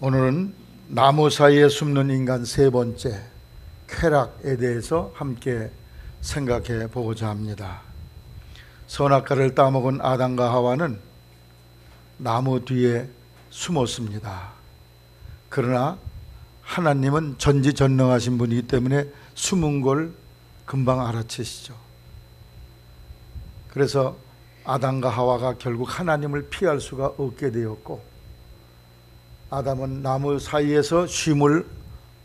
오늘은 나무 사이에 숨는 인간 세 번째 쾌락에 대해서 함께 생각해 보고자 합니다. 선악과를 따먹은 아담과 하와는 나무 뒤에 숨었습니다. 그러나 하나님은 전지전능하신 분이기 때문에 숨은 걸 금방 알아채시죠. 그래서 아담과 하와가 결국 하나님을 피할 수가 없게 되었고, 아담은 나무 사이에서 쉼을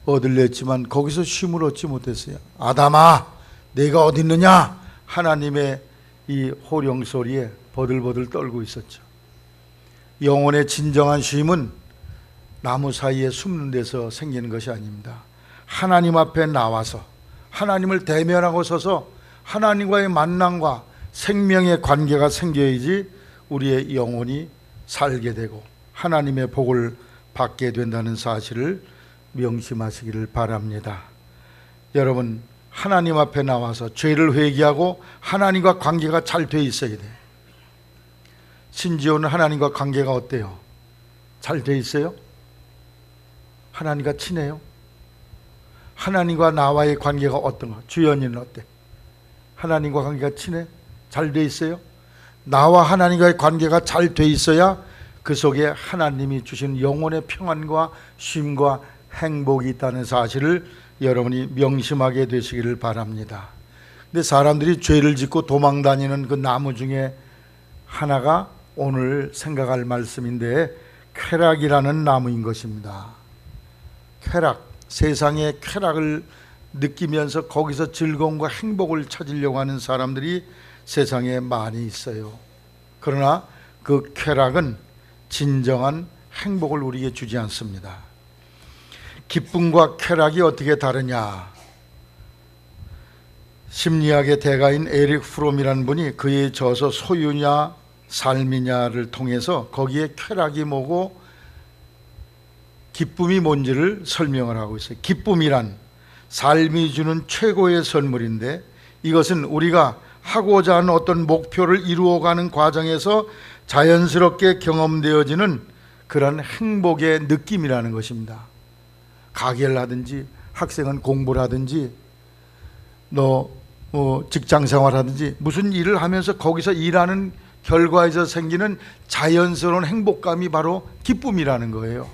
얻으려 했지만 거기서 쉼을 얻지 못했어요. 아담아, 내가 어디 있느냐? 하나님의 이 호령 소리에 버들버들 떨고 있었죠. 영혼의 진정한 쉼은 나무 사이에 숨는 데서 생기는 것이 아닙니다. 하나님 앞에 나와서 하나님을 대면하고 서서 하나님과의 만남과 생명의 관계가 생겨야지 우리의 영혼이 살게 되고 하나님의 복을 받게 된다는 사실을 명심하시기를 바랍니다. 여러분, 하나님 앞에 나와서 죄를 회개하고 하나님과 관계가 잘 돼 있어야 돼요. 신지호는 하나님과 관계가 어때요? 잘 돼 있어요? 하나님과 친해요? 하나님과 나와의 관계가 어떤가? 주연이는 어때? 하나님과 관계가 친해? 잘 돼 있어요? 나와 하나님과의 관계가 잘 돼 있어야 그 속에 하나님이 주신 영혼의 평안과 쉼과 행복이 있다는 사실을 여러분이 명심하게 되시기를 바랍니다. 근데 사람들이 죄를 짓고 도망다니는 그 나무 중에 하나가 오늘 생각할 말씀인데 쾌락이라는 나무인 것입니다. 쾌락, 세상의 쾌락을 느끼면서 거기서 즐거움과 행복을 찾으려고 하는 사람들이 세상에 많이 있어요. 그러나 그 쾌락은 진정한 행복을 우리에게 주지 않습니다. 기쁨과 쾌락이 어떻게 다르냐? 심리학의 대가인 에릭 프롬이라는 분이 그의 저서 소유냐 삶이냐를 통해서 거기에 쾌락이 뭐고 기쁨이 뭔지를 설명을 하고 있어요. 기쁨이란 삶이 주는 최고의 선물인데 이것은 우리가 하고자 하는 어떤 목표를 이루어가는 과정에서 자연스럽게 경험되어지는 그런 행복의 느낌이라는 것입니다. 가게를 하든지 학생은 공부를 하든지 직장생활 하든지 무슨 일을 하면서 거기서 일하는 결과에서 생기는 자연스러운 행복감이 바로 기쁨이라는 거예요.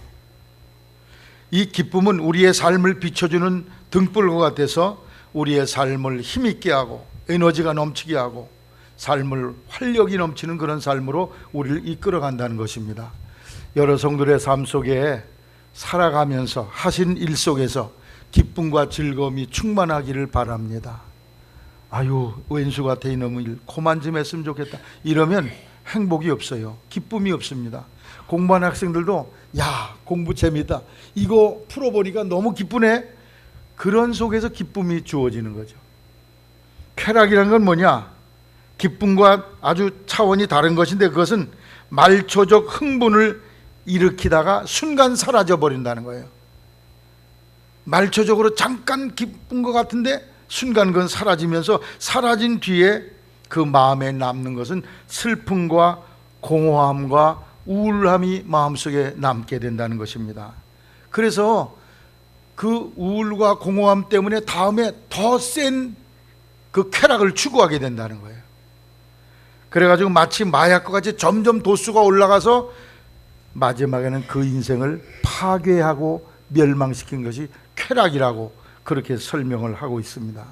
이 기쁨은 우리의 삶을 비춰주는 등불과 같아서 우리의 삶을 힘있게 하고 에너지가 넘치게 하고 삶을 활력이 넘치는 그런 삶으로 우리를 이끌어간다는 것입니다. 여러 성도들의 삶 속에 살아가면서 하신 일 속에서 기쁨과 즐거움이 충만하기를 바랍니다. 아유, 왼수 같아 이놈의 일 그만 좀 했으면 좋겠다 이러면 행복이 없어요. 기쁨이 없습니다. 공부하는 학생들도 야, 공부 재미있다 이거 풀어보니까 너무 기쁘네, 그런 속에서 기쁨이 주어지는 거죠. 쾌락이라는 건 뭐냐? 기쁨과 아주 차원이 다른 것인데 그것은 말초적 흥분을 일으키다가 순간 사라져 버린다는 거예요. 말초적으로 잠깐 기쁜 것 같은데 순간 그건 사라지면서 사라진 뒤에 그 마음에 남는 것은 슬픔과 공허함과 우울함이 마음속에 남게 된다는 것입니다. 그래서 그 우울과 공허함 때문에 다음에 더 센 그 쾌락을 추구하게 된다는 거예요. 그래가지고 마치 마약과 같이 점점 도수가 올라가서 마지막에는 그 인생을 파괴하고 멸망시킨 것이 쾌락이라고 그렇게 설명을 하고 있습니다.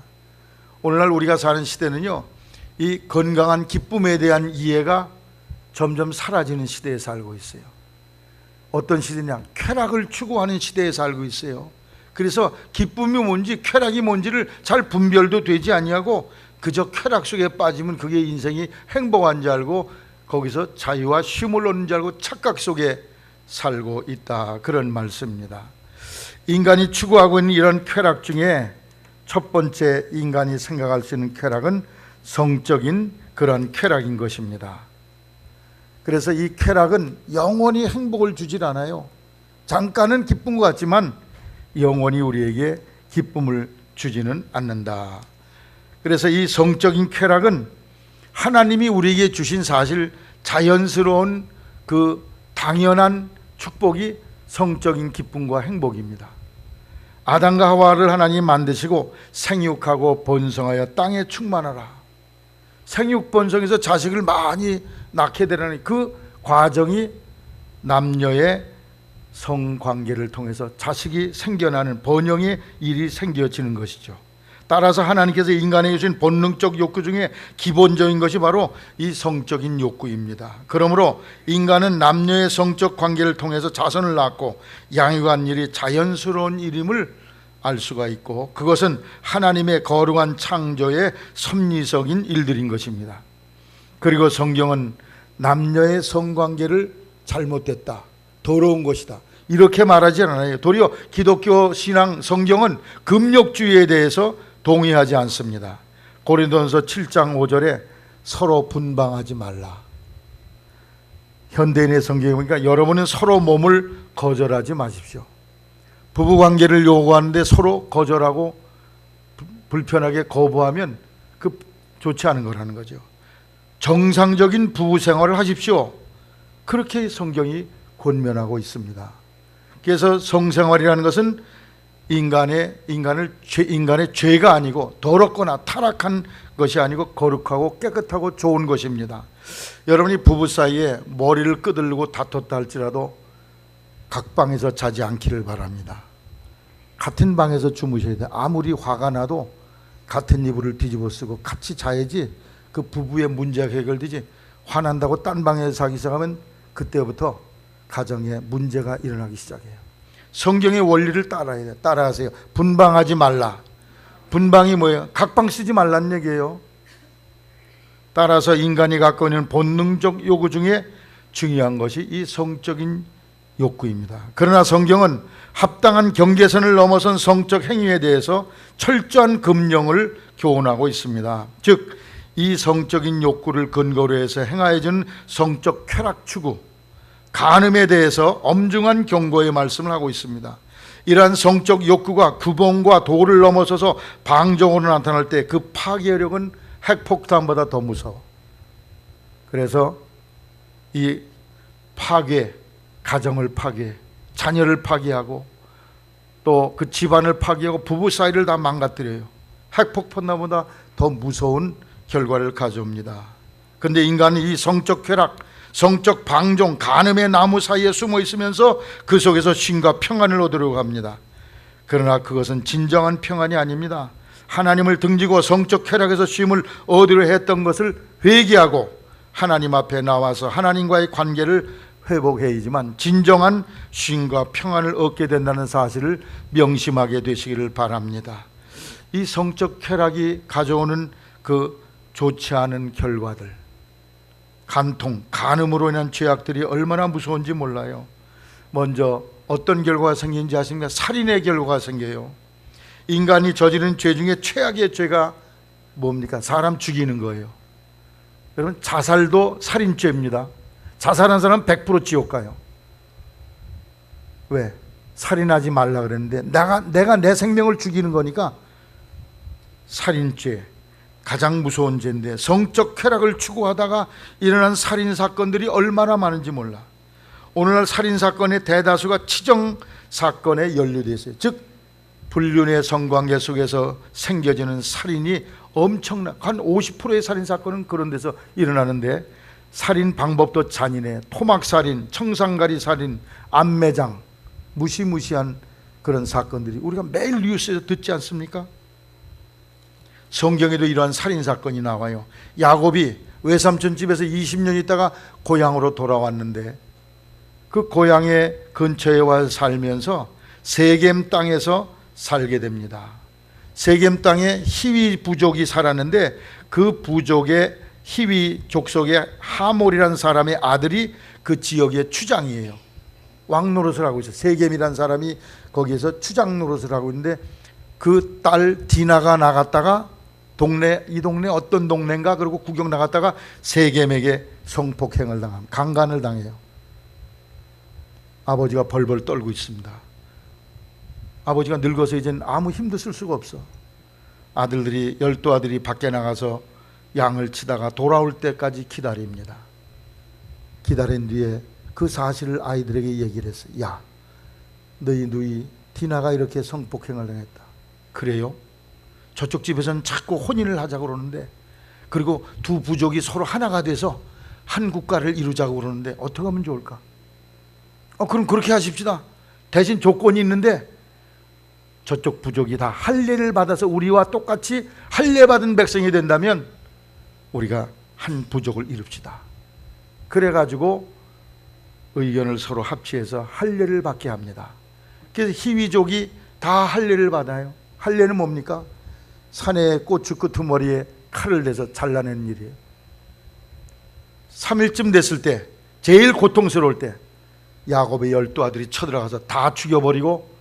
오늘날 우리가 사는 시대는요, 이 건강한 기쁨에 대한 이해가 점점 사라지는 시대에 살고 있어요. 어떤 시대냐? 쾌락을 추구하는 시대에 살고 있어요. 그래서 기쁨이 뭔지 쾌락이 뭔지를 잘 분별도 되지 아니하고 그저 쾌락 속에 빠지면 그게 인생이 행복한 줄 알고 거기서 자유와 쉼을 얻는 줄 알고 착각 속에 살고 있다, 그런 말씀입니다. 인간이 추구하고 있는 이런 쾌락 중에 첫 번째 인간이 생각할 수 있는 쾌락은 성적인 그런 쾌락인 것입니다. 그래서 이 쾌락은 영원히 행복을 주질 않아요. 잠깐은 기쁜 것 같지만 영원히 우리에게 기쁨을 주지는 않는다. 그래서 이 성적인 쾌락은 하나님이 우리에게 주신 사실 자연스러운 그 당연한 축복이 성적인 기쁨과 행복입니다. 아담과 하와를 하나님 만드시고 생육하고 번성하여 땅에 충만하라. 생육 번성해서 자식을 많이 낳게 되라는 그 과정이 남녀의 성관계를 통해서 자식이 생겨나는 번영의 일이 생겨지는 것이죠. 따라서 하나님께서 인간에게 주신 본능적 욕구 중에 기본적인 것이 바로 이 성적인 욕구입니다. 그러므로 인간은 남녀의 성적 관계를 통해서 자손을 낳고 양육한 일이 자연스러운 일임을 알 수가 있고, 그것은 하나님의 거룩한 창조의 섭리적인 일들인 것입니다. 그리고 성경은 남녀의 성관계를 잘못됐다, 더러운 것이다, 이렇게 말하지 않아요. 도리어 기독교 신앙 성경은 금욕주의에 대해서 동의하지 않습니다. 고린도전서 7장 5절에 서로 분방하지 말라. 현대인의 성경에 보니까 여러분은 서로 몸을 거절하지 마십시오. 부부관계를 요구하는데 서로 거절하고 불편하게 거부하면 그 좋지 않은 거라는 거죠. 정상적인 부부 생활을 하십시오. 그렇게 성경이 권면하고 있습니다. 그래서 성생활이라는 것은 인간의 죄가 아니고 더럽거나 타락한 것이 아니고 거룩하고 깨끗하고 좋은 것입니다. 여러분이 부부 사이에 머리를 끄들고 다퉜다 할지라도 각 방에서 자지 않기를 바랍니다. 같은 방에서 주무셔야 돼요. 아무리 화가 나도 같은 이불을 뒤집어 쓰고 같이 자야지 그 부부의 문제가 해결되지, 화난다고 딴 방에서 자기 시작하면 그때부터 가정에 문제가 일어나기 시작해요. 성경의 원리를 따라야 돼요. 따라하세요. 분방하지 말라. 분방이 뭐예요? 각방 쓰지 말라는 얘기예요. 따라서 인간이 갖고 있는 본능적 요구 중에 중요한 것이 이 성적인 욕구입니다. 그러나 성경은 합당한 경계선을 넘어선 성적 행위에 대해서 철저한 금령을 교훈하고 있습니다. 즉, 이 성적인 욕구를 근거로 해서 행하여지는 성적 쾌락 추구, 간음에 대해서 엄중한 경고의 말씀을 하고 있습니다. 이러한 성적 욕구가 규범과 도를 넘어서서 방종으로 나타날 때 그 파괴력은 핵폭탄보다 더 무서워. 그래서 이 파괴, 가정을 파괴, 자녀를 파괴하고 또 그 집안을 파괴하고 부부 사이를 다 망가뜨려요. 핵폭탄보다 더 무서운 결과를 가져옵니다. 그런데 인간은 이 성적 쾌락, 성적 방종, 간음의 나무 사이에 숨어 있으면서 그 속에서 쉼과 평안을 얻으려고 합니다. 그러나 그것은 진정한 평안이 아닙니다. 하나님을 등지고 성적 쾌락에서 쉼을 얻으려 했던 것을 회개하고 하나님 앞에 나와서 하나님과의 관계를 회복해야지만 진정한 쉼과 평안을 얻게 된다는 사실을 명심하게 되시기를 바랍니다. 이 성적 쾌락이 가져오는 그 좋지 않은 결과들, 간통, 간음으로 인한 죄악들이 얼마나 무서운지 몰라요. 먼저 어떤 결과가 생기는지 아십니까? 살인의 결과가 생겨요. 인간이 저지른 죄 중에 최악의 죄가 뭡니까? 사람 죽이는 거예요. 여러분, 자살도 살인죄입니다. 자살한 사람은 100% 지옥 가요. 왜? 살인하지 말라 그랬는데 내가 내 생명을 죽이는 거니까 살인죄, 가장 무서운 죄인데, 성적 쾌락을 추구하다가 일어난 살인 사건들이 얼마나 많은지 몰라. 오늘날 살인 사건의 대다수가 치정 사건에 연루되어 있어요. 즉 불륜의 성관계 속에서 생겨지는 살인이 엄청나, 한 50%의 살인 사건은 그런 데서 일어나는데, 살인 방법도 잔인해. 토막살인, 청산가리 살인, 암매장, 무시무시한 그런 사건들이 우리가 매일 뉴스에서 듣지 않습니까? 성경에도 이러한 살인 사건이 나와요. 야곱이 외삼촌 집에서 20년 있다가 고향으로 돌아왔는데 그 고향의 근처에 와서 살면서 세겜 땅에서 살게 됩니다. 세겜 땅에 히위 부족이 살았는데 그 부족의 히위 족속의 하몰이라는 사람의 아들이 그 지역의 추장이에요. 왕 노릇을 하고 있어요. 세겜이라는 사람이 거기에서 추장 노릇을 하고 있는데 그 딸 디나가 나갔다가 이 동네 어떤 동네인가 그러고 구경 나갔다가 세겜에게 성폭행을 당합니다. 강간을 당해요. 아버지가 벌벌 떨고 있습니다. 아버지가 늙어서 이젠 아무 힘도 쓸 수가 없어. 아들들이 12아들이 밖에 나가서 양을 치다가 돌아올 때까지 기다립니다. 기다린 뒤에 그 사실을 아이들에게 얘기를 했어요. 야, 너희 누이 디나가 이렇게 성폭행을 당했다. 그래요? 저쪽 집에서는 자꾸 혼인을 하자고 그러는데, 그리고 두 부족이 서로 하나가 돼서 한 국가를 이루자고 그러는데 어떻게 하면 좋을까? 그럼 그렇게 하십시다. 대신 조건이 있는데, 저쪽 부족이 다 할례를 받아서 우리와 똑같이 할례 받은 백성이 된다면 우리가 한 부족을 이룹시다. 그래가지고 의견을 서로 합치해서 할례를 받게 합니다. 그래서 히위족이 다 할례를 받아요. 할례는 뭡니까? 산의 고추 끄트머리에 칼을 대서 잘라내는 일이에요. 3일쯤 됐을 때, 제일 고통스러울 때 야곱의 12아들이 쳐들어가서 다 죽여버리고,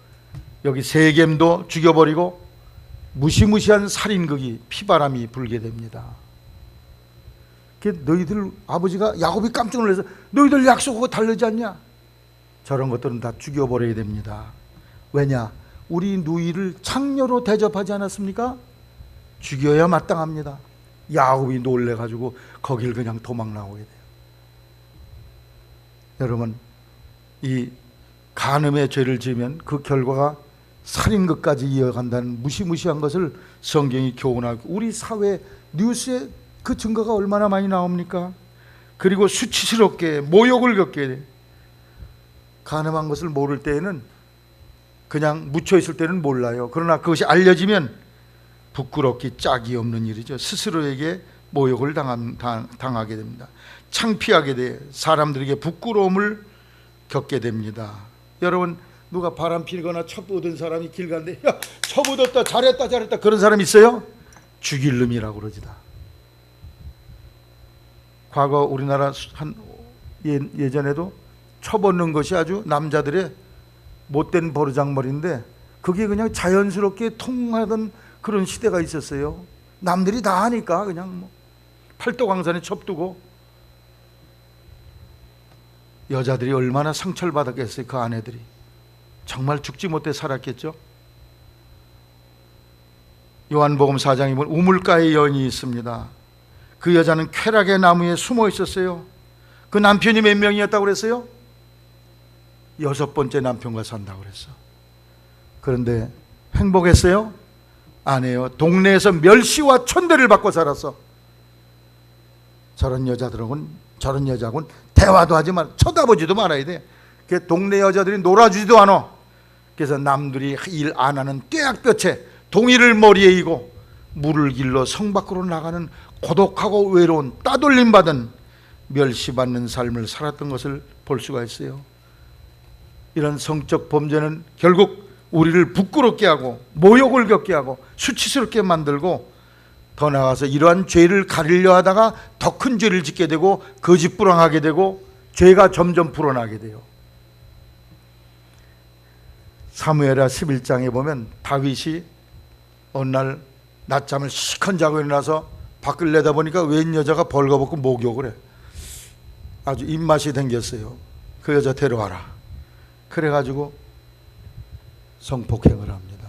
여기 세겜도 죽여버리고, 무시무시한 살인극이, 피바람이 불게 됩니다. 너희들 아버지가, 야곱이 깜짝 놀라서 너희들 약속하고 다르지 않냐? 저런 것들은 다 죽여버려야 됩니다. 왜냐? 우리 누이를 창녀로 대접하지 않았습니까? 죽여야 마땅합니다. 야곱이 놀래가지고 거길 그냥 도망 나오게 돼요. 여러분, 이 간음의 죄를 지으면 그 결과가 살인극까지 이어간다는 무시무시한 것을 성경이 교훈하고, 우리 사회 뉴스에 그 증거가 얼마나 많이 나옵니까? 그리고 수치스럽게 모욕을 겪게 돼요. 간음한 것을 모를 때에는, 그냥 묻혀있을 때는 몰라요. 그러나 그것이 알려지면 부끄럽기 짝이 없는 일이죠. 스스로에게 모욕을 당하게 됩니다. 창피하게 돼요. 사람들에게 부끄러움을 겪게 됩니다. 여러분, 누가 바람 피거나 첩 얻은 사람이 길 가는데, 야, 첩 얻었다, 잘했다 그런 사람 있어요? 죽일 놈이라고 그러지다. 과거 우리나라 예전에도 첩 얻는 것이 아주 남자들의 못된 버르장머리인데, 그게 그냥 자연스럽게 통하던 그런 시대가 있었어요. 남들이 다 하니까 그냥 뭐 팔도강산에 첩 두고. 여자들이 얼마나 상처를 받았겠어요. 그 아내들이 정말 죽지 못해 살았겠죠. 요한복음 4장에 보면 우물가에 여인이 있습니다. 그 여자는 쾌락의 나무에 숨어 있었어요. 그 남편이 몇 명이었다고 그랬어요? 6번째 남편과 산다고 그랬어. 그런데 행복했어요? 아니에요. 동네에서 멸시와 천대를 받고 살았어. 저런 여자하고는 대화도 하지 말, 쳐다보지도 말아야 돼. 그 동네 여자들이 놀아주지도 않아. 그래서 남들이 일 안 하는 떼약볕에 동이를 머리에 이고 물을 길러 성 밖으로 나가는 고독하고 외로운 따돌림 받은 멸시받는 삶을 살았던 것을 볼 수가 있어요. 이런 성적 범죄는 결국 우리를 부끄럽게 하고 모욕을 겪게 하고 수치스럽게 만들고, 더 나아가서 이러한 죄를 가리려 하다가 더 큰 죄를 짓게 되고 거짓부랑하게 되고 죄가 점점 불어나게 돼요. 사무엘하 11장에 보면 다윗이 어느 날 낮잠을 시큰 자고 일어나서 밖을 내다보니까 웬 여자가 벌거벗고 목욕을 해. 아주 입맛이 댕겼어요. 그 여자 데려와라. 그래가지고 성폭행을 합니다.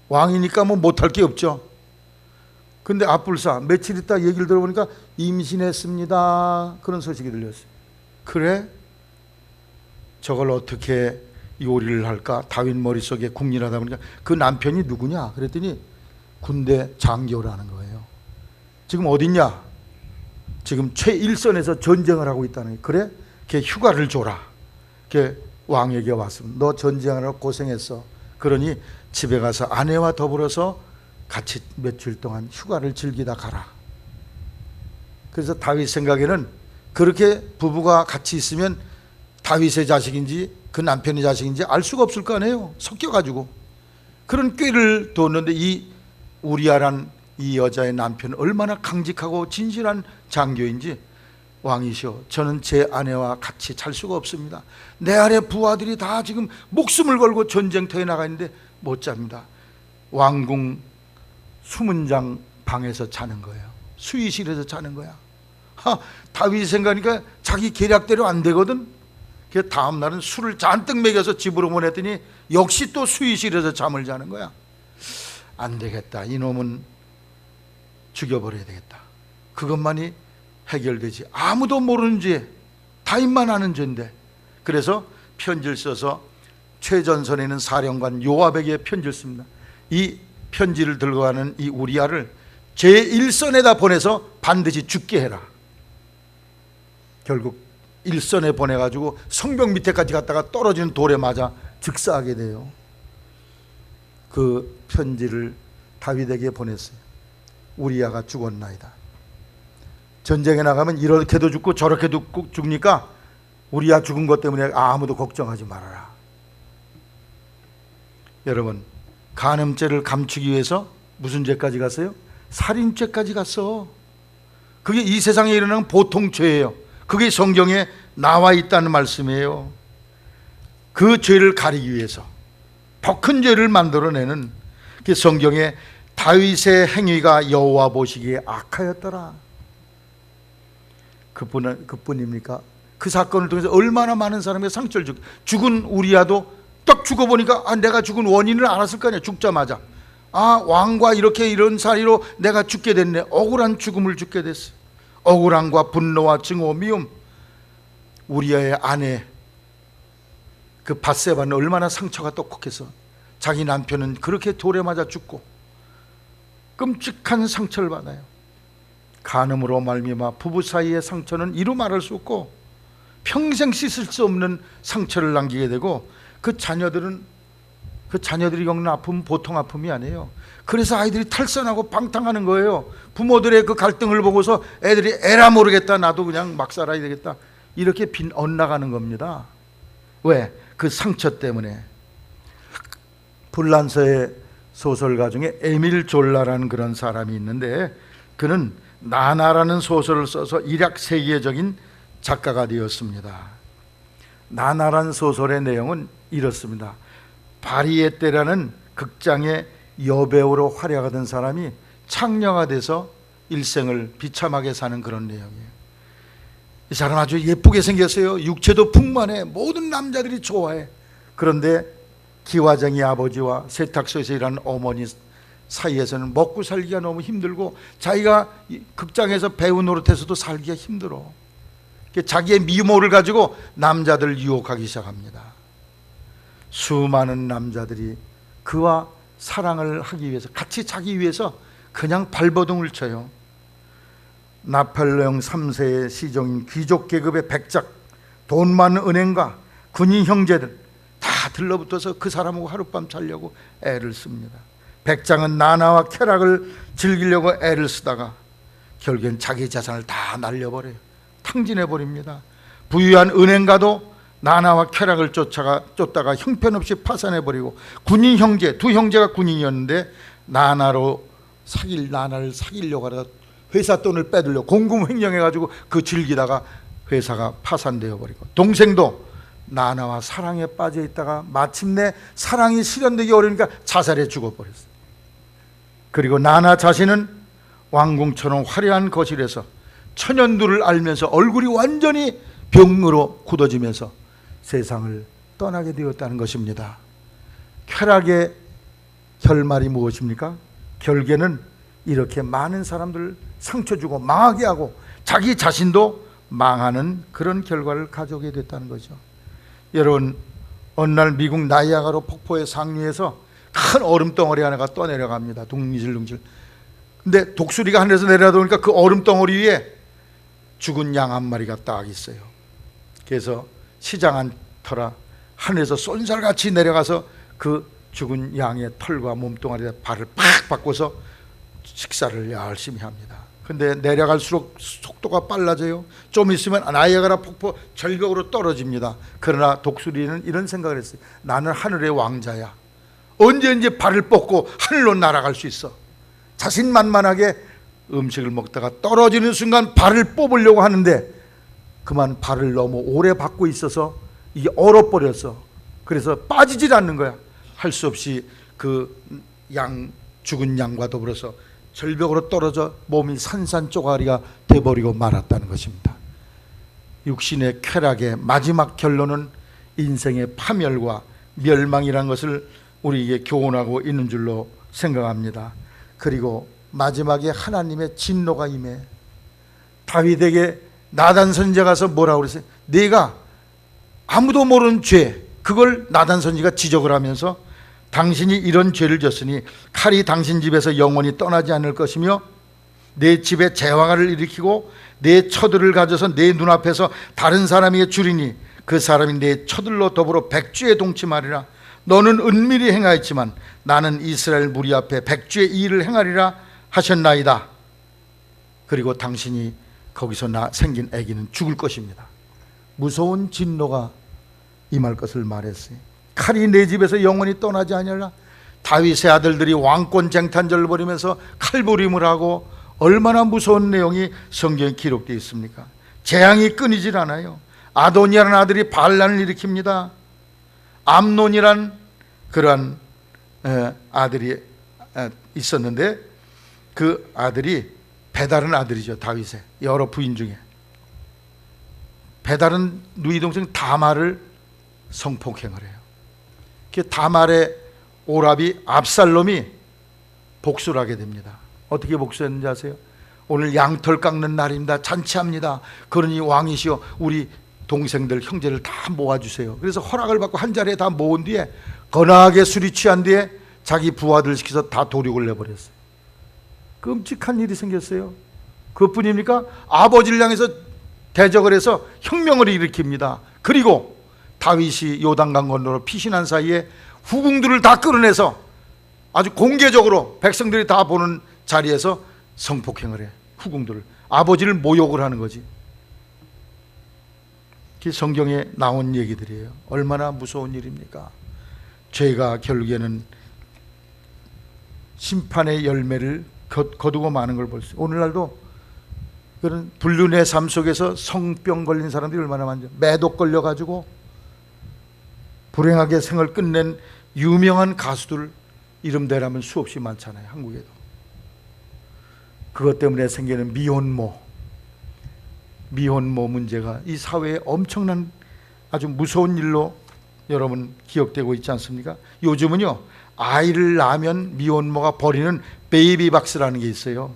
왕이니까 뭐 못할 게 없죠. 근데 앞불사 며칠 있다 얘기를 들어보니까 임신했습니다. 그런 소식이 들렸어요. 그래? 저걸 어떻게 요리를 할까? 다윗 머릿속에 궁리하다 보니까 그 남편이 누구냐? 그랬더니 군대 장교라는 거예요. 지금 어딨냐? 지금 최일선에서 전쟁을 하고 있다는 거예요. 그래? 걔 휴가를 줘라. 걔 왕에게 왔으면 너 전쟁하느라 고생했어. 그러니 집에 가서 아내와 더불어서 같이 며칠 동안 휴가를 즐기다 가라. 그래서 다윗 생각에는 그렇게 부부가 같이 있으면 다윗의 자식인지 그 남편의 자식인지 알 수가 없을 거 아니에요. 섞여가지고. 그런 꾀를 뒀는데 이 우리아란 이 여자의 남편은 얼마나 강직하고 진실한 장교인지, 왕이시여, 저는 제 아내와 같이 잘 수가 없습니다. 내 아래 부하들이 다 지금 목숨을 걸고 전쟁터에 나가 있는데 못 잡니다. 왕궁 수문장 방에서 자는 거예요. 수의실에서 자는 거야. 다윗이 생각하니까 자기 계략대로 안 되거든. 그 다음 날은 술을 잔뜩 먹여서 집으로 보냈더니 역시 또 수의실에서 잠을 자는 거야. 안 되겠다. 이놈은 죽여버려야 되겠다. 그것만이 해결되지. 아무도 모르는 죄, 다윗만 아는 죄인데. 그래서 편지를 써서 최전선에 있는 사령관 요압에게 편지를 씁니다. 이 편지를 들고 가는 이 우리아를 제1선에다 보내서 반드시 죽게 해라. 결국 1선에 보내가지고 성벽 밑에까지 갔다가 떨어지는 돌에 맞아 즉사하게 돼요. 그 편지를 다윗에게 보냈어요. 우리아가 죽었나이다. 전쟁에 나가면 이렇게도 죽고 저렇게도 죽으니까 우리아 죽은 것 때문에 아무도 걱정하지 말아라. 여러분, 간음죄를 감추기 위해서 무슨 죄까지 갔어요? 살인죄까지 갔어. 그게 이 세상에 일어나는 보통 죄예요. 그게 성경에 나와 있다는 말씀이에요. 그 죄를 가리기 위해서 더 큰 죄를 만들어내는 그 성경에 다윗의 행위가 여호와 보시기에 악하였더라. 그뿐입니까? 그 사건을 통해서 얼마나 많은 사람의 상처를 죽은 우리아도 딱 죽어보니까 내가 죽은 원인을 알았을 거 아니야. 죽자마자 왕과 이렇게 이런 사이로 내가 죽게 됐네. 억울한 죽음을 죽게 됐어. 억울함과 분노와 증오, 미움. 우리아의 아내 그 밧세바는 얼마나 상처가 똑똑해서 자기 남편은 그렇게 돌에 맞아 죽고 끔찍한 상처를 받아요. 간음으로 말미암아 부부 사이의 상처는 이루 말할 수 없고 평생 씻을 수 없는 상처를 남기게 되고 그 자녀들이 겪는 아픔은 보통 아픔이 아니에요. 그래서 아이들이 탈선하고 방탕하는 거예요. 부모들의 그 갈등을 보고서 애들이 에라 모르겠다, 나도 그냥 막 살아야 되겠다, 이렇게 엇나가는 겁니다. 왜? 그 상처 때문에. 불란서의 소설가 중에 에밀 졸라라는 그런 사람이 있는데 그는 나나라는 소설을 써서 일약 세계적인 작가가 되었습니다. 나나라는 소설의 내용은 이렇습니다. 바리에떼라는 극장의 여배우로 활약하던 사람이 창녀가 돼서 일생을 비참하게 사는 그런 내용이에요. 이 사람 아주 예쁘게 생겼어요. 육체도 풍만해. 모든 남자들이 좋아해. 그런데 기와쟁이 아버지와 세탁소에서 일하는 어머니 사이에서는 먹고 살기가 너무 힘들고 자기가 극장에서 배우 노릇해서도 살기가 힘들어. 자기의 미모를 가지고 남자들을 유혹하기 시작합니다. 수많은 남자들이 그와 사랑을 하기 위해서, 같이 자기 위해서 그냥 발버둥을 쳐요. 나폴레옹 3세의 시종인 귀족 계급의 백작, 돈 많은 은행가, 군인 형제들 다 들러붙어서 그 사람하고 하룻밤 자려고 애를 씁니다. 백장은 나나와 쾌락을 즐기려고 애를 쓰다가 결국엔 자기 자산을 다 날려버려요. 탕진해버립니다. 부유한 은행가도 나나와 쾌락을 쫓다가 형편없이 파산해버리고, 군인 형제, 두 형제가 군인이었는데 나나를 사귀려고 하다가 회사 돈을 빼들려 공금횡령해가지고 그 즐기다가 회사가 파산되어 버리고, 동생도 나나와 사랑에 빠져 있다가 마침내 사랑이 실현되기 어려우니까 자살해 죽어버렸어요. 그리고 나나 자신은 왕궁처럼 화려한 거실에서 천연두를 알면서 얼굴이 완전히 병으로 굳어지면서 세상을 떠나게 되었다는 것입니다. 쾌락의 결말이 무엇입니까? 결국에는 이렇게 많은 사람들을 상처 주고 망하게 하고 자기 자신도 망하는 그런 결과를 가져오게 됐다는 거죠. 여러분, 어느 날 미국 나이아가라 폭포의 상류에서 큰 얼음덩어리 하나가 떠내려갑니다. 둥실둥실. 근데 독수리가 하늘에서 내려오니까 그 얼음덩어리 위에 죽은 양 한 마리가 딱 있어요. 그래서 시장 한 터라 하늘에서 쏜살같이 내려가서 그 죽은 양의 털과 몸뚱아리에 발을 팍 바꿔서 식사를 열심히 합니다. 근데 내려갈수록 속도가 빨라져요. 좀 있으면 나이아가라 폭포 절벽으로 떨어집니다. 그러나 독수리는 이런 생각을 했어요. 나는 하늘의 왕자야. 언제 발을 뻗고 하늘로 날아갈 수 있어. 자신만만하게 음식을 먹다가 떨어지는 순간 발을 뽑으려고 하는데 그만 발을 너무 오래 받고 있어서 이게 얼어버렸어. 그래서 빠지질 않는 거야. 할 수 없이 그 죽은 양과 더불어서 절벽으로 떨어져 몸이 산산조가리가 돼버리고 말았다는 것입니다. 육신의 쾌락의 마지막 결론은 인생의 파멸과 멸망이라는 것을 우리에게 교훈하고 있는 줄로 생각합니다. 그리고 마지막에 하나님의 진노가 임해 다윗에게 나단 선지자가 가서 뭐라고 그랬어요? 네가 아무도 모르는 죄, 그걸 나단 선지가 지적을 하면서 당신이 이런 죄를 졌으니 칼이 당신 집에서 영원히 떠나지 않을 것이며 내 집에 재화를 일으키고 내 처들을 가져서 내 눈앞에서 다른 사람에게 주리니 그 사람이 내 처들로 더불어 백주에 동침하리라. 너는 은밀히 행하였지만 나는 이스라엘 무리 앞에 백주의 이 일을 행하리라 하셨나이다. 그리고 당신이 거기서 생긴 아기는 죽을 것입니다. 무서운 진노가 임할 것을 말했어요. 칼이 내 집에서 영원히 떠나지 아니하리라. 다윗의 아들들이 왕권 쟁탈전을 벌이면서 칼부림을 하고 얼마나 무서운 내용이 성경에 기록되어 있습니까? 재앙이 끊이질 않아요. 아도니아라는 아들이 반란을 일으킵니다. 암논이란 그러한 아들이 있었는데 그 아들이 베달은 아들이죠. 다윗의 여러 부인 중에 베달은 누이 동생 다말을 성폭행을 해요. 그 다말의 오라비 압살롬이 복수를 하게 됩니다. 어떻게 복수했는지 아세요? 오늘 양털 깎는 날입니다. 잔치합니다. 그러니 왕이시여 우리 동생들 형제를 다 모아주세요. 그래서 허락을 받고 한 자리에 다 모은 뒤에 거나하게 술이 취한 뒤에 자기 부하들 시켜서 다 도륙을 내버렸어요. 끔찍한 일이 생겼어요. 그것뿐입니까? 아버지를 향해서 대적을 해서 혁명을 일으킵니다. 그리고 다윗이 요단강 건너로 피신한 사이에 후궁들을 다 끌어내서 아주 공개적으로 백성들이 다 보는 자리에서 성폭행을 해. 후궁들을, 아버지를 모욕을 하는 거지. 그게 성경에 나온 얘기들이에요. 얼마나 무서운 일입니까? 죄가 결국에는 심판의 열매를 거두고 마는 걸 볼 수 있어요. 오늘날도 그런 불륜의 삶 속에서 성병 걸린 사람들이 얼마나 많죠. 매독 걸려가지고 불행하게 생을 끝낸 유명한 가수들 이름 대라면 수없이 많잖아요. 한국에도. 그것 때문에 생기는 미혼모 문제가 이 사회에 엄청난 아주 무서운 일로 여러분 기억되고 있지 않습니까? 요즘은요, 아이를 낳으면 미혼모가 버리는 베이비박스라는 게 있어요.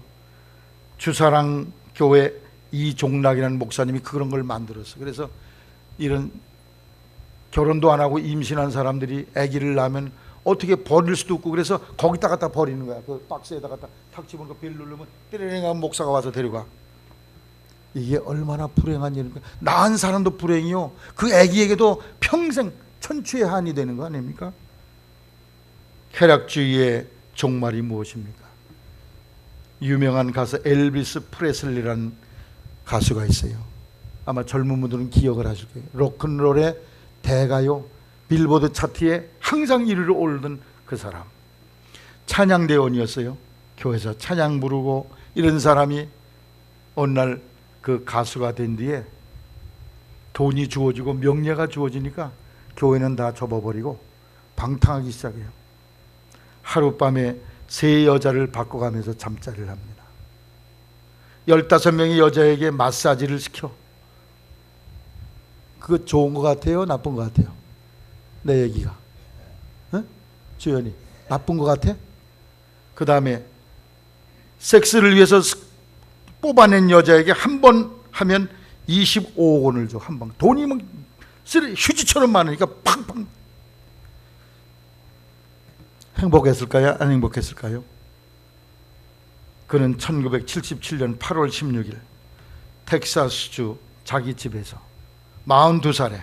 주사랑 교회 이종락이라는 목사님이 그런 걸 만들었어요. 그래서 이런 결혼도 안 하고 임신한 사람들이 아기를 낳으면 어떻게 버릴 수도 없고 그래서 거기다 갖다 버리는 거야. 그 박스에다 갖다 탁 집어넣고 벨 누르면 띠르릉 하면 목사가 와서 데려가. 이게 얼마나 불행한 일입니까? 낳은 사람도 불행이요, 그 아기에게도 평생 천추의 한이 되는 거 아닙니까? 쾌락주의의 종말이 무엇입니까? 유명한 가수 엘비스 프레슬리라는 가수가 있어요. 아마 젊은 분들은 기억을 하실 거예요. 로큰롤의 대가요 빌보드 차트에 항상 1위를 오르던 그 사람, 찬양대원이었어요. 교회에서 찬양 부르고 이런 사람이 어느 날 그 가수가 된 뒤에 돈이 주어지고 명예가 주어지니까 교회는 다 접어버리고 방탕하기 시작해요. 하룻밤에 3 여자를 바꿔가면서 잠자리를 합니다. 15명의 여자에게 마사지를 시켜. 그거 좋은 것 같아요? 나쁜 것 같아요? 내 얘기가. 어? 주연이 나쁜 것 같아? 그 다음에 섹스를 위해서 뽑아낸 여자에게 한 번 하면 25억 원을 줘. 한 방. 돈이 막 휴지처럼 많으니까 팡팡. 행복했을까요? 안 행복했을까요? 그는 1977년 8월 16일 텍사스주 자기 집에서 42살에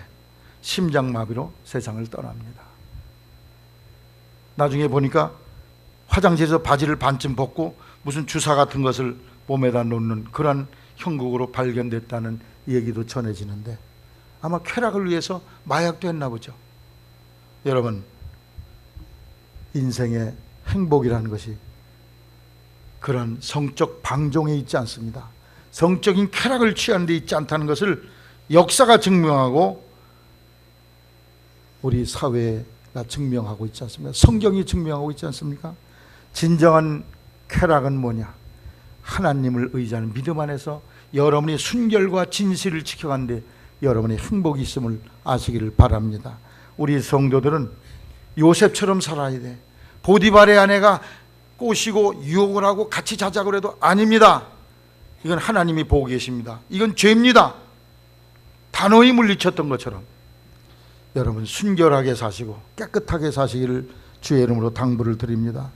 심장마비로 세상을 떠납니다. 나중에 보니까 화장실에서 바지를 반쯤 벗고 무슨 주사 같은 것을 몸에다 놓는 그런 형국으로 발견됐다는 얘기도 전해지는데 아마 쾌락을 위해서 마약도 했나 보죠. 여러분, 인생의 행복이라는 것이 그런 성적 방종에 있지 않습니다. 성적인 쾌락을 취하는 데 있지 않다는 것을 역사가 증명하고 우리 사회가 증명하고 있지 않습니까? 성경이 증명하고 있지 않습니까? 진정한 쾌락은 뭐냐? 하나님을 의지하는 믿음 안에서 여러분이 순결과 진실을 지켜가는데 여러분의 행복이 있음을 아시기를 바랍니다. 우리 성도들은 요셉처럼 살아야 돼. 보디발의 아내가 꼬시고 유혹을 하고 같이 자자고 해도 아닙니다. 이건 하나님이 보고 계십니다. 이건 죄입니다. 단호히 물리쳤던 것처럼 여러분 순결하게 사시고 깨끗하게 사시기를 주의 이름으로 당부를 드립니다.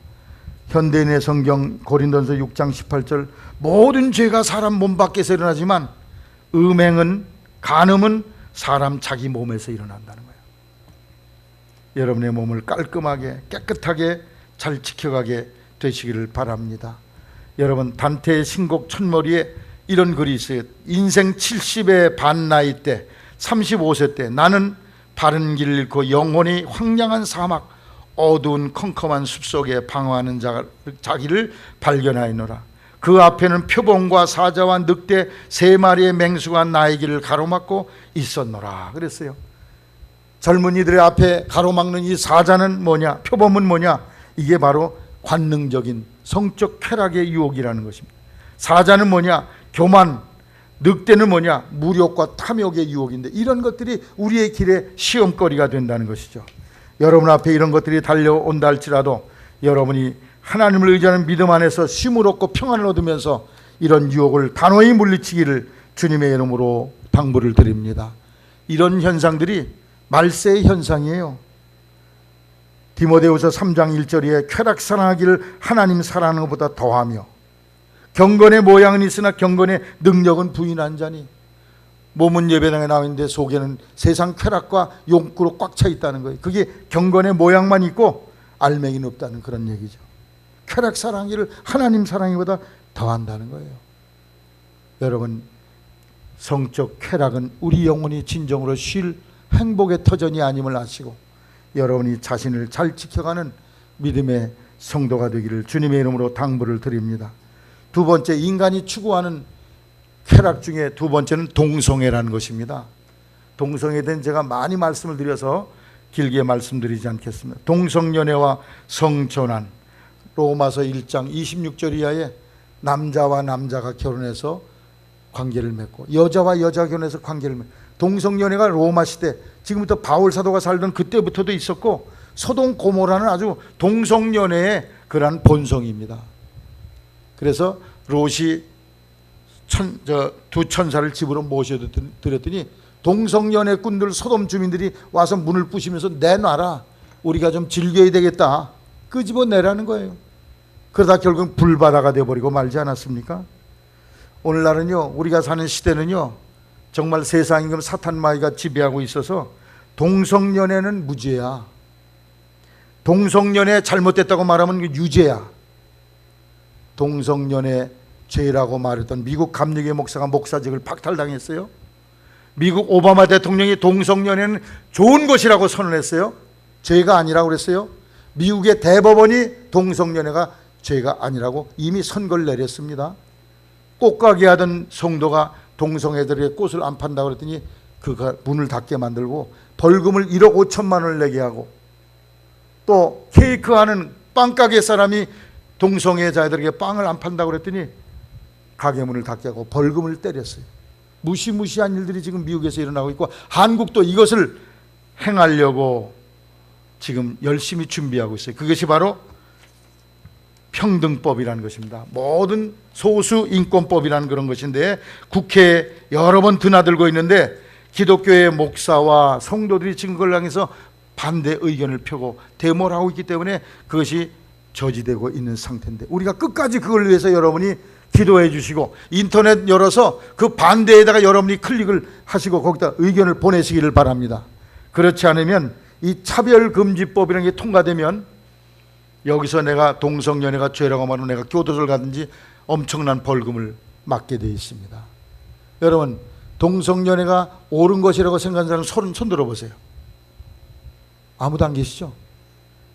현대인의 성경 고린도전서 6장 18절 모든 죄가 사람 몸 밖에서 일어나지만 음행은 간음은 사람 자기 몸에서 일어난다는 거예요. 여러분의 몸을 깔끔하게 깨끗하게 잘 지켜가게 되시기를 바랍니다. 여러분 단테의 신곡 첫머리에 이런 글이 있어요. 인생 70의 반 나이 때 35세 때 나는 바른 길을 잃고 영혼이 황량한 사막 어두운 컴컴한 숲속에 방황하는 자기를 발견하였노라. 그 앞에는 표범과 사자와 늑대 3마리의 맹수가 나의 길을 가로막고 있었노라 그랬어요. 젊은이들의 앞에 가로막는 이 사자는 뭐냐, 표범은 뭐냐, 이게 바로 관능적인 성적 쾌락의 유혹이라는 것입니다. 사자는 뭐냐, 교만, 늑대는 뭐냐, 무력과 탐욕의 유혹인데 이런 것들이 우리의 길에 시험거리가 된다는 것이죠. 여러분 앞에 이런 것들이 달려온다 할지라도 여러분이 하나님을 의지하는 믿음 안에서 쉼을 얻고 평안을 얻으면서 이런 유혹을 단호히 물리치기를 주님의 이름으로 당부를 드립니다. 이런 현상들이 말세의 현상이에요. 디모데후서 3장 1절에 쾌락 사랑하기를 하나님 사랑하는 것보다 더하며 경건의 모양은 있으나 경건의 능력은 부인한 자니. 몸은 예배당에 나와 있는데 속에는 세상 쾌락과 욕구로 꽉 차 있다는 거예요. 그게 경건의 모양만 있고 알맹이는 없다는 그런 얘기죠. 쾌락 사랑하기를 하나님 사랑하기보다 더한다는 거예요. 여러분 성적 쾌락은 우리 영혼이 진정으로 쉴 행복의 터전이 아님을 아시고 여러분이 자신을 잘 지켜가는 믿음의 성도가 되기를 주님의 이름으로 당부를 드립니다. 두 번째, 인간이 추구하는 쾌락 중에 두 번째는 동성애라는 것입니다. 동성애에 대한 제가 많이 말씀을 드려서 길게 말씀드리지 않겠습니다. 동성연애와 성전환, 로마서 1장 26절 이하에 남자와 남자가 결혼해서 관계를 맺고 여자와 여자가 결혼해서 관계를 맺고, 동성연애가 로마 시대, 지금부터 바울 사도가 살던 그때부터도 있었고 소돔 고모라는 아주 동성연애의 그러한 본성입니다. 그래서 롯이 두 천사를 집으로 모셔드렸더니 동성연애 꾼들 소돔 주민들이 와서 문을 부시면서 내놔라, 우리가 좀 즐겨야 되겠다, 끄집어내라는 거예요. 그러다 결국 불바다가 되어버리고 말지 않았습니까? 오늘날은요, 우리가 사는 시대는요 정말 세상이 그럼 사탄 마귀가 지배하고 있어서 동성연애는 무죄야. 동성연애 잘못됐다고 말하면 유죄야. 동성연애 죄라고 말했던 미국 감리교 목사가 목사직을 박탈당했어요. 미국 오바마 대통령이 동성연애는 좋은 것이라고 선언했어요. 죄가 아니라고 그랬어요. 미국의 대법원이 동성연애가 죄가 아니라고 이미 선고를 내렸습니다. 꽃가게 하던 성도가 동성애들의 꽃을 안 판다고 그랬더니 그가 문을 닫게 만들고 벌금을 1억 5천만 원을 내게 하고, 또 케이크 하는 빵가게 사람이 동성애자들에게 빵을 안 판다고 그랬더니 가게 문을 닫게 하고 벌금을 때렸어요. 무시무시한 일들이 지금 미국에서 일어나고 있고 한국도 이것을 행하려고 지금 열심히 준비하고 있어요. 그것이 바로 평등법이라는 것입니다. 모든 소수 인권법이라는 그런 것인데 국회에 여러 번 드나들고 있는데 기독교의 목사와 성도들이 지금 그걸 향해서 반대 의견을 펴고 데모를 하고 있기 때문에 그것이 저지되고 있는 상태인데, 우리가 끝까지 그걸 위해서 여러분이 기도해 주시고 인터넷 열어서 그 반대에다가 여러분이 클릭을 하시고 거기다 의견을 보내시기를 바랍니다. 그렇지 않으면 이 차별금지법이라는 게 통과되면 여기서 내가 동성연애가 죄라고 말하면 내가 교도소를 가든지 엄청난 벌금을 맞게 되어 있습니다. 여러분 동성연애가 옳은 것이라고 생각하는 사람 손 들어보세요. 아무도 안 계시죠?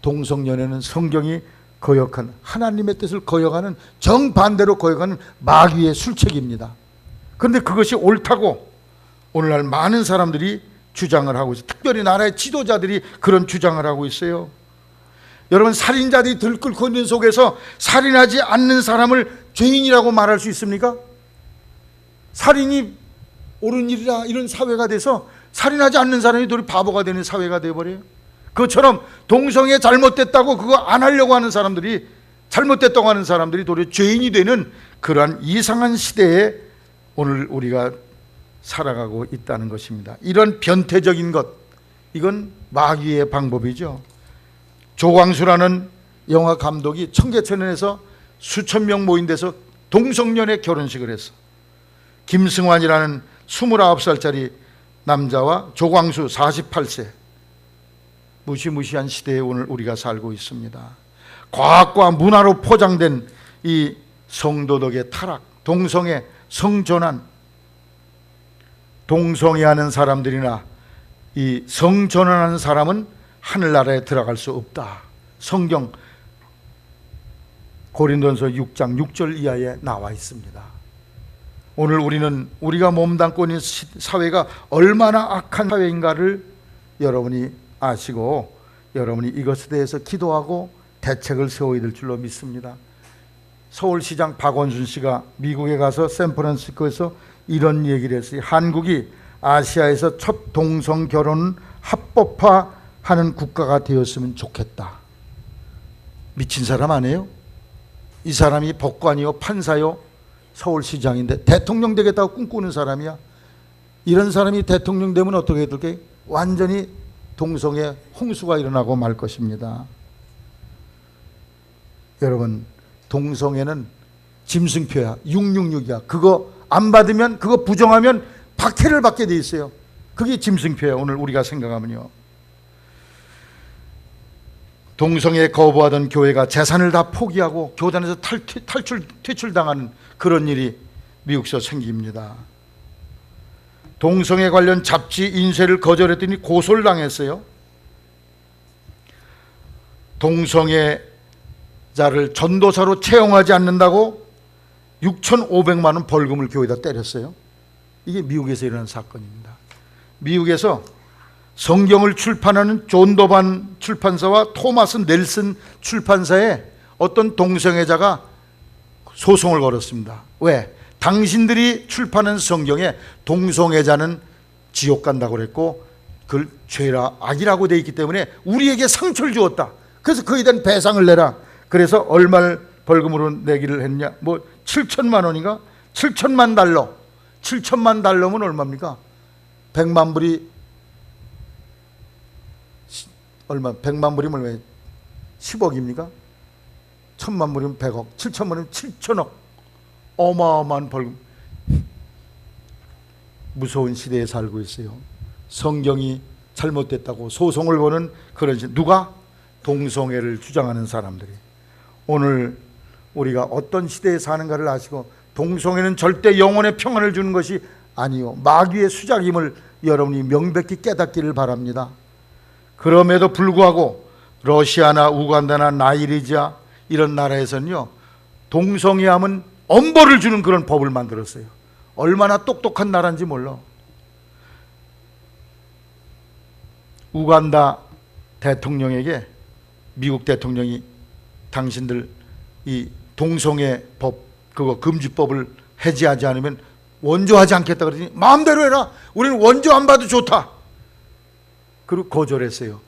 동성연애는 성경이 거역한, 하나님의 뜻을 거역하는, 정반대로 거역하는 마귀의 술책입니다. 그런데 그것이 옳다고 오늘날 많은 사람들이 주장을 하고 있어요. 특별히 나라의 지도자들이 그런 주장을 하고 있어요. 여러분 살인자들이 들끓고 있는 속에서 살인하지 않는 사람을 죄인이라고 말할 수 있습니까? 살인이 옳은 일이라 이런 사회가 돼서 살인하지 않는 사람이 도리 바보가 되는 사회가 되어버려요. 그것처럼 동성애 잘못됐다고 그거 안 하려고 하는 사람들이, 잘못됐다고 하는 사람들이 도리어 죄인이 되는 그러한 이상한 시대에 오늘 우리가 살아가고 있다는 것입니다. 이런 변태적인 것, 이건 마귀의 방법이죠. 조광수라는 영화 감독이 청계천에서 수천 명 모인 데서 동성연애 결혼식을 했어. 김승환이라는 29살짜리 남자와 조광수 48세. 무시무시한 시대에 오늘 우리가 살고 있습니다. 과학과 문화로 포장된 이 성도덕의 타락, 동성애, 성전환, 동성애하는 사람들이나 이 성전환하는 사람은 하늘나라에 들어갈 수 없다. 성경 고린도전서 6장 6절 이하에 나와 있습니다. 오늘 우리가 몸담고 있는 사회가 얼마나 악한 사회인가를 여러분이 아시고 여러분이 이것에 대해서 기도하고 대책을 세워야 될 줄로 믿습니다. 서울시장 박원순 씨가 미국에 가서 샌프란시스코에서 이런 얘기를 했어요. 한국이 아시아에서 첫 동성 결혼 합법화하는 국가가 되었으면 좋겠다. 미친 사람 아니에요? 이 사람이 법관이요, 판사요, 서울시장인데 대통령 되겠다고 꿈꾸는 사람이야. 이런 사람이 대통령 되면 어떻게 될까요? 완전히 동성애 홍수가 일어나고 말 것입니다. 여러분, 동성애는 짐승표야. 666이야. 그거 안 받으면, 그거 부정하면 박해를 받게 돼 있어요. 그게 짐승표야. 오늘 우리가 생각하면요. 동성애 거부하던 교회가 재산을 다 포기하고 교단에서 퇴출당하는 그런 일이 미국에서 생깁니다. 동성애 관련 잡지 인쇄를 거절했더니 고소를 당했어요. 동성애자를 전도사로 채용하지 않는다고 6,500만 원 벌금을 교회에다 때렸어요. 이게 미국에서 일어난 사건입니다. 미국에서 성경을 출판하는 존 도반 출판사와 토마스 넬슨 출판사에 어떤 동성애자가 소송을 걸었습니다. 왜? 당신들이 출판한 성경에 동성애자는 지옥 간다고 그랬고 그걸 죄라 악이라고 되어 있기 때문에 우리에게 상처를 주었다. 그래서 그에 대한 배상을 내라. 그래서 얼마를 벌금으로 내기를 했냐? 뭐 7천만 원인가? 7천만 달러. 7천만 달러면 얼마입니까? 100만 불이 얼마? 100만 불이면 얼마예요? 10억입니까? 1000만 불이면 100억, 7천만 불이면 7천억. 어마어마한 벌금. 무서운 시대에 살고 있어요. 성경이 잘못됐다고 소송을 거는 그런 시. 누가? 동성애를 주장하는 사람들이. 오늘 우리가 어떤 시대에 사는가를 아시고 동성애는 절대 영혼의 평안을 주는 것이 아니요, 마귀의 수작임을 여러분이 명백히 깨닫기를 바랍니다. 그럼에도 불구하고 러시아나 우간다나 나이지리아 이런 나라에서는요, 동성애하면 엄벌을 주는 그런 법을 만들었어요. 얼마나 똑똑한 나라인지 몰라. 우간다 대통령에게 미국 대통령이 당신들 이 동성애 법, 그거 금지법을 해제하지 않으면 원조하지 않겠다 그러더니 마음대로 해라. 우리는 원조 안 봐도 좋다. 그리고 거절했어요.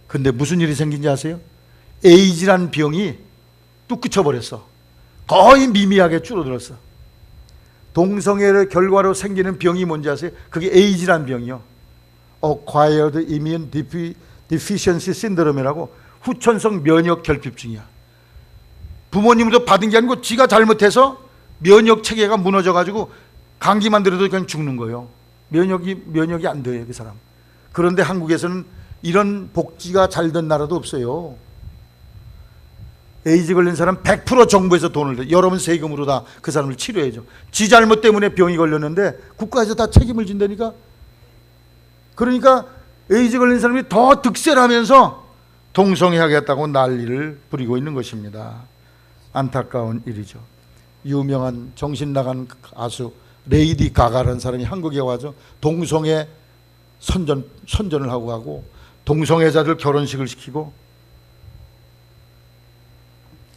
근데 무슨 일이 생긴지 아세요? 에이즈란 병이 뚝 그쳐버렸어. 거의 미미하게 줄어들었어. 동성애의 결과로 생기는 병이 뭔지 아세요? 그게 에이즈란 병이요. Acquired Immune Deficiency Syndrome이라고 후천성 면역 결핍증이야. 부모님도 받은 게 아니고 지가 잘못해서 면역 체계가 무너져가지고 감기만 들어도 그냥 죽는 거예요. 면역이 안 돼요, 그 사람. 그런데 한국에서는 이런 복지가 잘 된 나라도 없어요. 에이즈 걸린 사람 100% 정부에서 돈을 내. 여러분 세금으로 다 그 사람을 치료해줘. 지 잘못 때문에 병이 걸렸는데 국가에서 다 책임을 진다니까. 그러니까 에이즈 걸린 사람이 더 득세하면서 동성애 하겠다고 난리를 부리고 있는 것입니다. 안타까운 일이죠. 유명한 정신나간 가수 레이디 가가라는 사람이 한국에 와서 동성애 선전을 하고 가고 동성애자들 결혼식을 시키고,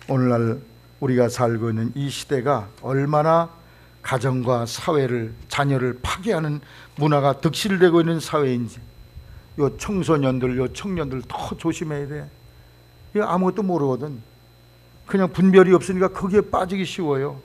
오늘날 우리가 살고 있는 이 시대가 얼마나 가정과 사회를, 자녀를 파괴하는 문화가 득실되고 있는 사회인지, 요 청소년들, 요 청년들 더 조심해야 돼. 이거 아무것도 모르거든. 그냥 분별이 없으니까 거기에 빠지기 쉬워요.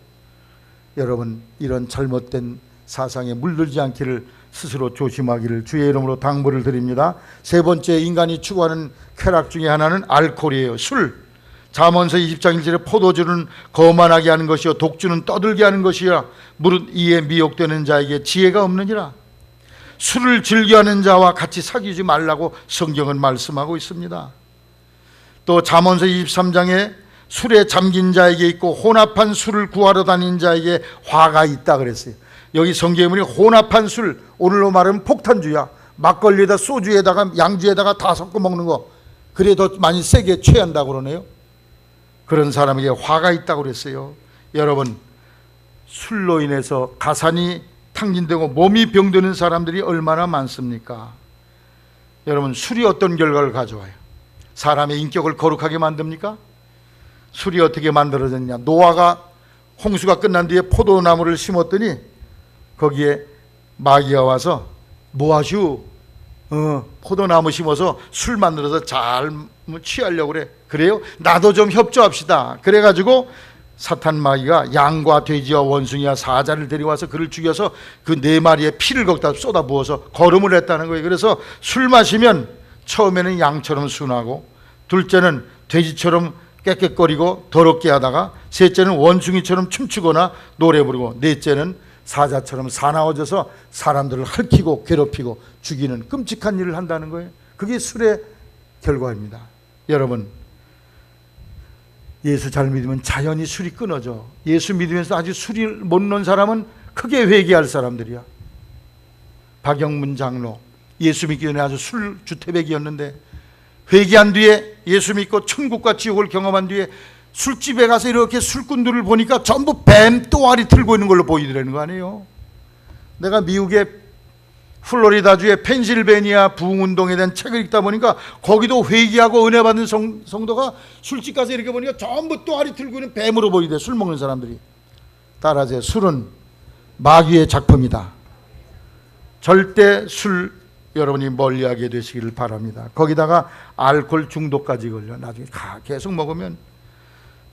여러분, 이런 잘못된 사상에 물들지 않기를 스스로 조심하기를 주의 이름으로 당부를 드립니다. 세 번째, 인간이 추구하는 쾌락 중에 하나는 알코올이에요. 술. 잠언서 20장 1절에 포도주는 거만하게 하는 것이요 독주는 떠들게 하는 것이야 무릇 이에 미혹되는 자에게 지혜가 없느니라. 술을 즐겨하는 자와 같이 사귀지 말라고 성경은 말씀하고 있습니다. 또 잠언서 23장에 술에 잠긴 자에게 있고 혼합한 술을 구하러 다니는 자에게 화가 있다 그랬어요. 여기 성경에 보니 혼합한 술, 오늘로 말하면 폭탄주야. 막걸리에다 소주에다가 양주에다가 다 섞어 먹는 거, 그래 더 많이 세게 취한다고 그러네요. 그런 사람에게 화가 있다고 그랬어요. 여러분, 술로 인해서 가산이 탕진되고 몸이 병드는 사람들이 얼마나 많습니까? 여러분, 술이 어떤 결과를 가져와요? 사람의 인격을 거룩하게 만듭니까? 술이 어떻게 만들어졌냐? 노아가 홍수가 끝난 뒤에 포도나무를 심었더니 거기에 마귀가 와서 뭐하슈? 포도나무 심어서 술 만들어서 잘 취하려고 그래. 그래요? 나도 좀 협조합시다. 그래가지고 사탄 마귀가 양과 돼지와 원숭이와 사자를 데려와서 그를 죽여서 그 네 마리의 피를 거기다 쏟아 부어서 거름을 했다는 거예요. 그래서 술 마시면 처음에는 양처럼 순하고, 둘째는 돼지처럼 깨끗거리고 더럽게 하다가, 셋째는 원숭이처럼 춤추거나 노래 부르고, 넷째는 사자처럼 사나워져서 사람들을 핥히고 괴롭히고 죽이는 끔찍한 일을 한다는 거예요. 그게 술의 결과입니다. 여러분, 예수 잘 믿으면 자연히 술이 끊어져. 예수 믿으면서 아직 술을 못 놓은 사람은 크게 회개할 사람들이야. 박영문 장로, 예수 믿기 전에 아주 술 주태백이었는데 회개한 뒤에, 예수 믿고 천국과 지옥을 경험한 뒤에 술집에 가서 이렇게 술꾼들을 보니까 전부 뱀 또아리 틀고 있는 걸로 보이더라는 거 아니에요. 내가 미국의 플로리다주의 펜실베니아 부흥운동에 대한 책을 읽다 보니까 거기도 회개하고 은혜 받는 성도가 술집 가서 이렇게 보니까 전부 또아리 틀고 있는 뱀으로 보이대. 술 먹는 사람들이. 따라하세요. 술은 마귀의 작품이다. 절대 술 여러분이 멀리하게 되시기를 바랍니다. 거기다가 알코올 중독까지 걸려. 나중에 계속 먹으면.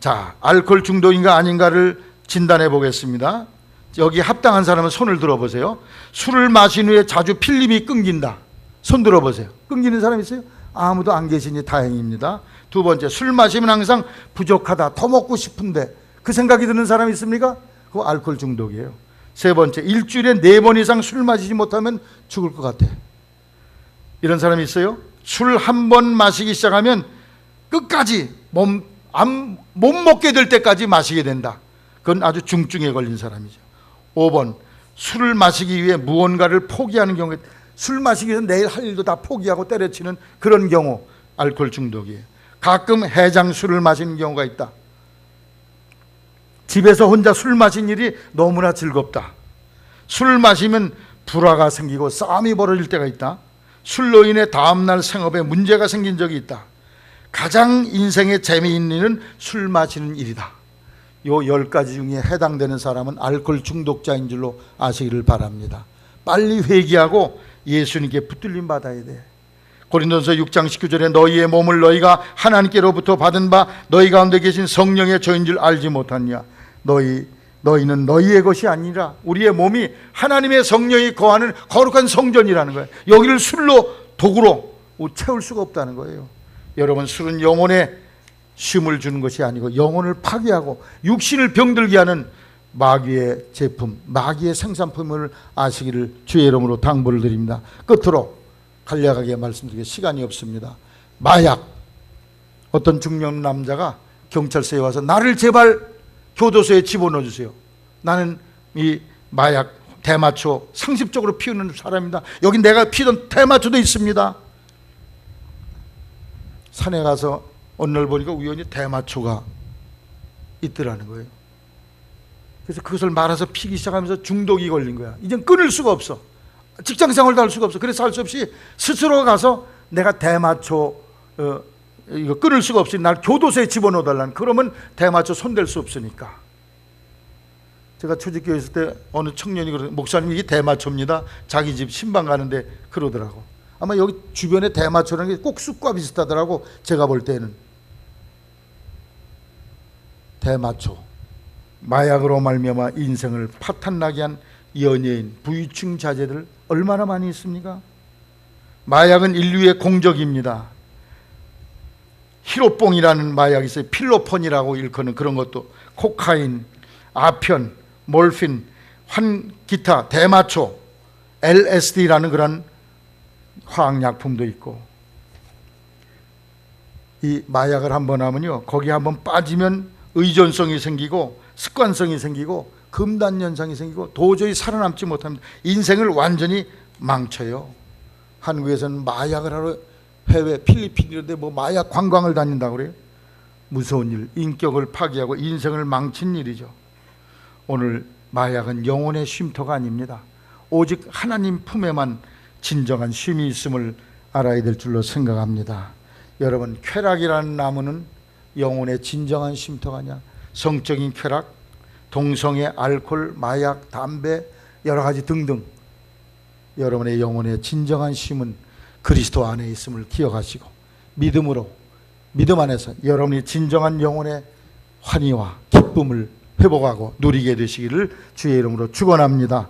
자, 알코올 중독인가 아닌가를 진단해 보겠습니다. 여기 합당한 사람은 손을 들어보세요. 술을 마신 후에 자주 필름이 끊긴다. 손 들어보세요. 끊기는 사람 있어요? 아무도 안 계시니 다행입니다. 두 번째, 술 마시면 항상 부족하다, 더 먹고 싶은데, 그 생각이 드는 사람 있습니까? 그거 알코올 중독이에요. 세 번째, 일주일에 4번 이상 술 마시지 못하면 죽을 것 같아. 이런 사람이 있어요? 술 한 번 마시기 시작하면 끝까지 못 먹게 될 때까지 마시게 된다. 그건 아주 중증에 걸린 사람이죠. 5번, 술을 마시기 위해 무언가를 포기하는 경우에, 술 마시기 위해서 내일 할 일도 다 포기하고 때려치는 그런 경우, 알코올 중독이에요. 가끔 해장 술을 마시는 경우가 있다. 집에서 혼자 술 마신 일이 너무나 즐겁다. 술을 마시면 불화가 생기고 싸움이 벌어질 때가 있다. 술로 인해 다음날 생업에 문제가 생긴 적이 있다. 가장 인생에 재미있는 일은 술 마시는 일이다. 요 10가지 중에 해당되는 사람은 알코올 중독자인 줄로 아시기를 바랍니다. 빨리 회개하고 예수님께 붙들림 받아야 돼. 고린도서 6장 19절에 너희의 몸을 너희가 하나님께로부터 받은 바 너희 가운데 계신 성령의 저인 줄 알지 못하냐. 너희는 너희의 것이 아니라 우리의 몸이 하나님의 성령이 거하는 거룩한 성전이라는 거예요. 여기를 술로, 도구로 채울 수가 없다는 거예요. 여러분, 술은 영혼에 쉼을 주는 것이 아니고 영혼을 파괴하고 육신을 병들게 하는 마귀의 제품, 마귀의 생산품을 아시기를 주의 이름으로 당부를 드립니다. 끝으로 간략하게 말씀드리게 시간이 없습니다. 마약. 어떤 중년 남자가 경찰서에 와서 나를 제발 교도소에 집어넣어 주세요. 나는 이 마약, 대마초 상습적으로 피우는 사람입니다. 여기 내가 피던 대마초도 있습니다. 산에 가서 어느 날 보니까 우연히 대마초가 있더라는 거예요. 그래서 그것을 말아서 피기 시작하면서 중독이 걸린 거야. 이젠 끊을 수가 없어. 직장 생활도 할 수가 없어. 그래서 할 수 없이 스스로 가서 내가 대마초 이거 끊을 수가 없으니 날 교도소에 집어넣어 달라는. 그러면 대마초 손댈 수 없으니까. 제가 초직교회 있을 때 어느 청년이 그러더라고요. 목사님, 이게 대마초입니다. 자기 집 신방 가는데 그러더라고. 아마 여기 주변에 대마초라는 게 꼭 쑥과 비슷하더라고. 제가 볼 때는 대마초, 마약으로 말미암아 인생을 파탄나게 한 연예인, 부유층 자제들 얼마나 많이 있습니까? 마약은 인류의 공적입니다. 히로뽕이라는 마약이 있어요. 필로폰이라고 일컫는 그런 것도, 코카인, 아편, 몰핀, 기타, 대마초, LSD라는 그런 화학약품도 있고, 이 마약을 한번 하면요, 거기 한번 빠지면 의존성이 생기고 습관성이 생기고 금단 현상이 생기고 도저히 살아남지 못합니다. 인생을 완전히 망쳐요. 한국에서는 마약을 하러 해외 필리핀 이런 데 뭐 마약 관광을 다닌다고 그래요. 무서운 일, 인격을 파괴하고 인생을 망친 일이죠. 오늘 마약은 영혼의 쉼터가 아닙니다. 오직 하나님 품에만 진정한 쉼이 있음을 알아야 될 줄로 생각합니다. 여러분, 쾌락이라는 나무는 영혼의 진정한 쉼터가 아니야. 성적인 쾌락, 동성애, 알코올, 마약, 담배, 여러 가지 등등. 여러분의 영혼의 진정한 쉼은 그리스도 안에 있음을 기억하시고 믿음으로, 믿음 안에서 여러분이 진정한 영혼의 환희와 기쁨을 회복하고 누리게 되시기를 주의 이름으로 축원합니다.